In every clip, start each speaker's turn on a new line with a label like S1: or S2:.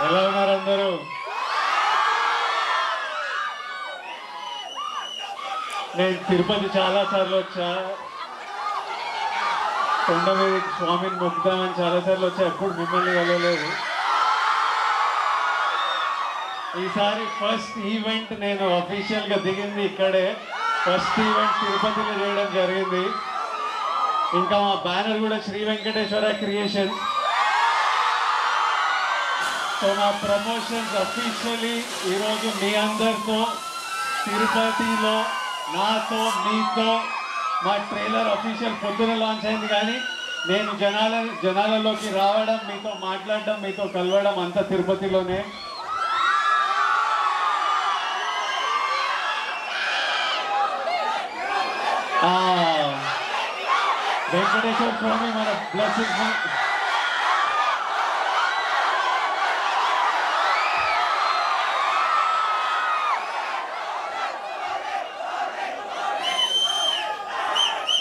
S1: ఎలా ఉన్నారు అందరూ? నేను తిరుపతి చాలా సార్లు వచ్చా, కొండ మీద స్వామిని మొక్కుదామని చాలా సార్లు వచ్చా, ఎప్పుడు మిమ్మల్ని వెళ్ళలేదు. ఈసారి ఫస్ట్ ఈవెంట్ నేను అఫీషియల్గా దిగింది ఇక్కడే, ఫస్ట్ ఈవెంట్ తిరుపతిలో చేయడం జరిగింది. ఇంకా మా బ్యానర్ కూడా శ్రీ వెంకటేశ్వర క్రియేషన్స్. సో మా ప్రమోషన్స్ అఫీషియలీ ఈరోజు మీ అందరితో తిరుపతిలో నాతో మీతో మా ట్రైలర్ అఫీషియల్ పొద్దున లాంచ్ అయింది. కానీ నేను జనాలలోకి రావడం, మీతో మాట్లాడడం, మీతో కలవడం అంతా తిరుపతిలోనే. వెంకటేశ్వర స్వామి మన బ్లెస్సింగ్.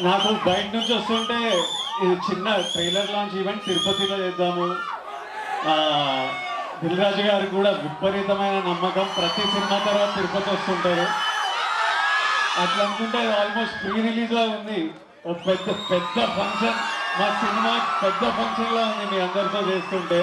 S1: నాకు బయట నుంచి వస్తుంటే ఇది చిన్న ట్రైలర్ లాంచ్ ఈవెంట్ తిరుపతిలో చేద్దాము. దిల్ రాజు గారు కూడా విపరీతమైన నమ్మకం, ప్రతి సినిమా తర్వాత తిరుపతి వస్తుంటారు. అట్లా అనుకుంటే ఆల్మోస్ట్ ప్రీ రిలీజ్లా ఉంది. పెద్ద ఫంక్షన్, మా సినిమా పెద్ద ఫంక్షన్లా ఉంది మీ అందరితో చేస్తుంటే.